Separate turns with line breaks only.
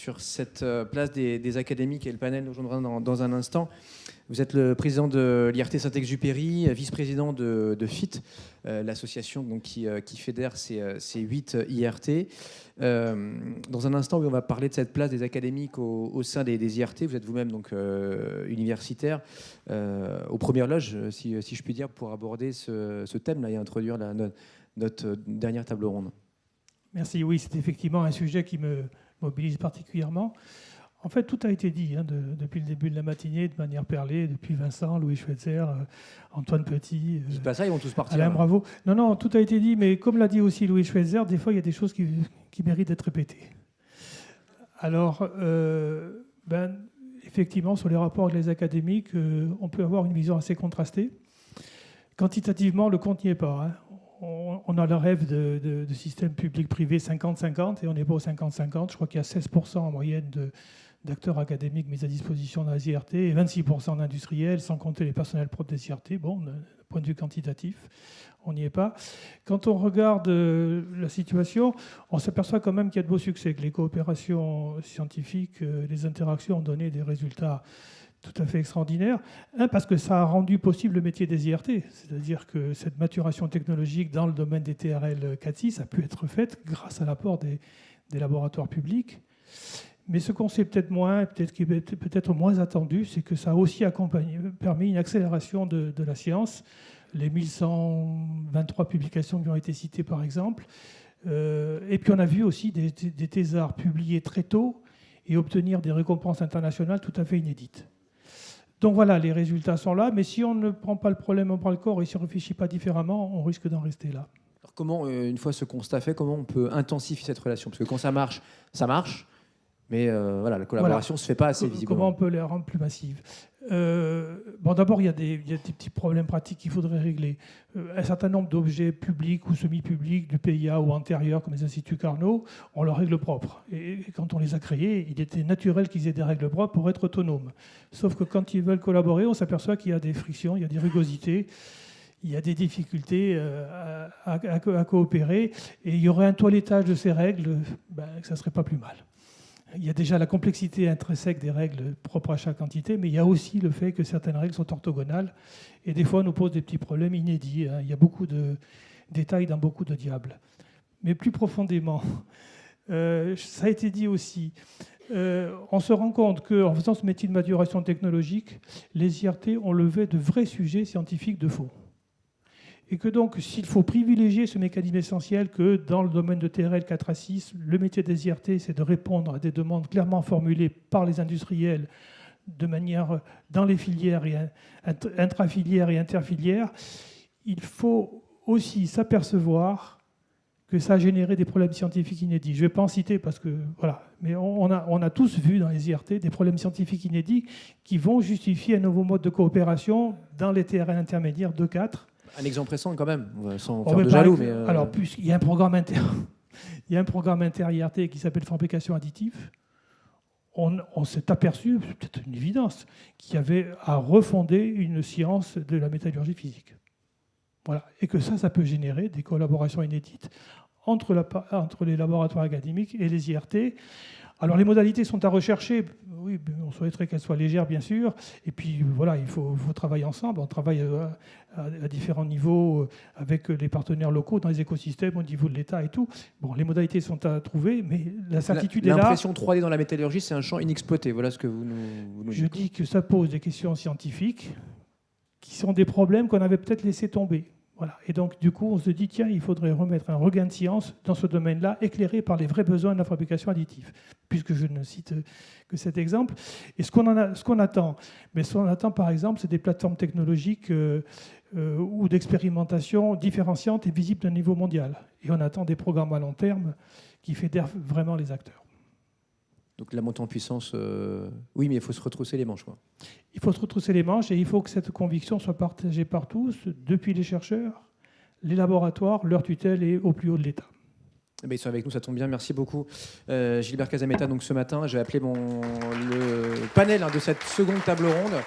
sur cette place des académiques et le panel nous rejoindra dans un instant. Vous êtes le président de l'IRT Saint-Exupéry, vice-président de FIT, l'association donc, qui fédère ces 8 IRT. Dans un instant, oui, on va parler de cette place des académiques au sein des IRT. Vous êtes vous-même donc universitaire, aux premières loges, si je puis dire, pour aborder ce thème-là et introduire notre dernière table ronde.
Merci. Oui, c'est effectivement un sujet qui me mobilise particulièrement. En fait, tout a été dit depuis le début de la matinée, de manière perlée, depuis Vincent, Louis Schweitzer, Antoine Petit,
dites pas ça, ils vont tous partir.
Alain Bravo. Non, tout a été dit, mais comme l'a dit aussi Louis Schweitzer, des fois, il y a des choses qui méritent d'être répétées. Alors, effectivement, sur les rapports avec les académiques, on peut avoir une vision assez contrastée. Quantitativement, le compte n'y est pas. Hein. On a le rêve de système public-privé 50-50 et on n'est pas au 50-50. Je crois qu'il y a 16% en moyenne d'acteurs académiques mis à disposition dans les IRT et 26% d'industriels, sans compter les personnels propres des IRT. Bon, d'un point de vue quantitatif, on n'y est pas. Quand on regarde la situation, on s'aperçoit quand même qu'il y a de beaux succès, que les coopérations scientifiques, les interactions ont donné des résultats tout à fait extraordinaire. Parce que ça a rendu possible le métier des IRT, c'est-à-dire que cette maturation technologique dans le domaine des TRL 4.6 a pu être faite grâce à l'apport des laboratoires publics. Mais ce qu'on sait peut-être moins, qui est peut-être moins attendu, c'est que ça a aussi permis une accélération de la science. Les 1123 publications qui ont été citées, par exemple. Et puis on a vu aussi des thésards publiés très tôt et obtenir des récompenses internationales tout à fait inédites. Donc voilà, les résultats sont là, mais si on ne prend pas le problème au bras le corps et si on ne réfléchit pas différemment, on risque d'en rester là.
Alors comment, une fois ce constat fait, comment on peut intensifier cette relation ? Parce que quand ça marche, mais voilà, la collaboration ne se fait pas assez visiblement.
Comment on peut les rendre plus massives ? D'abord, il y a des petits problèmes pratiques qu'il faudrait régler. Un certain nombre d'objets publics ou semi-publics du PIA ou antérieurs, comme les instituts Carnot, ont leurs règles propres. Et quand on les a créés, il était naturel qu'ils aient des règles propres pour être autonomes. Sauf que quand ils veulent collaborer, on s'aperçoit qu'il y a des frictions, il y a des rugosités, il y a des difficultés à coopérer. Et il y aurait un toilettage de ces règles, ça ne serait pas plus mal. Il y a déjà la complexité intrinsèque des règles propres à chaque entité, mais il y a aussi le fait que certaines règles sont orthogonales et des fois nous posent des petits problèmes inédits. Il y a beaucoup de détails dans beaucoup de diables. Mais plus profondément, ça a été dit aussi, on se rend compte qu'en faisant ce métier de maturation technologique, les IRT ont levé de vrais sujets scientifiques de fond. Et que donc, s'il faut privilégier ce mécanisme essentiel que dans le domaine de TRL 4 à 6, le métier des IRT, c'est de répondre à des demandes clairement formulées par les industriels de manière dans les filières, et intrafilières et interfilières, il faut aussi s'apercevoir que ça a généré des problèmes scientifiques inédits. Je ne vais pas en citer parce que, voilà, mais on a tous vu dans les IRT des problèmes scientifiques inédits qui vont justifier un nouveau mode de coopération dans les TRL intermédiaires 2-4.
Un exemple récent quand même, sans faire de jaloux. Mais
Alors, il y a un programme inter-IRT qui s'appelle fabrication additive. On s'est aperçu, c'est peut-être une évidence, qu'il y avait à refonder une science de la métallurgie physique. Voilà. Et que ça peut générer des collaborations inédites entre les laboratoires académiques et les IRT. Alors les modalités sont à rechercher. Oui, on souhaiterait qu'elles soient légères, bien sûr. Et puis voilà, il faut travailler ensemble. On travaille à différents niveaux avec les partenaires locaux dans les écosystèmes, au niveau de l'État et tout. Bon, les modalités sont à trouver, mais la certitude est là.
L'impression 3D dans la métallurgie, c'est un champ inexploité. Voilà ce que vous nous dites.
Je dis que ça pose des questions scientifiques qui sont des problèmes qu'on avait peut-être laissé tomber. Voilà. Et donc, du coup, on se dit, tiens, il faudrait remettre un regain de science dans ce domaine-là, éclairé par les vrais besoins de la fabrication additive, puisque je ne cite que cet exemple. Et ce qu'on attend, par exemple, c'est des plateformes technologiques ou d'expérimentation différenciantes et visibles d'un niveau mondial. Et on attend des programmes à long terme qui fédèrent vraiment les acteurs.
Donc la montée en puissance, oui, mais il faut se retrousser les manches, quoi.
Il faut se retrousser les manches et il faut que cette conviction soit partagée par tous, depuis les chercheurs, les laboratoires, leur tutelle et au plus haut de l'État.
Eh bien, ils sont avec nous, ça tombe bien, merci beaucoup. Gilbert Casametta, donc ce matin, j'ai appelé le panel de cette seconde table ronde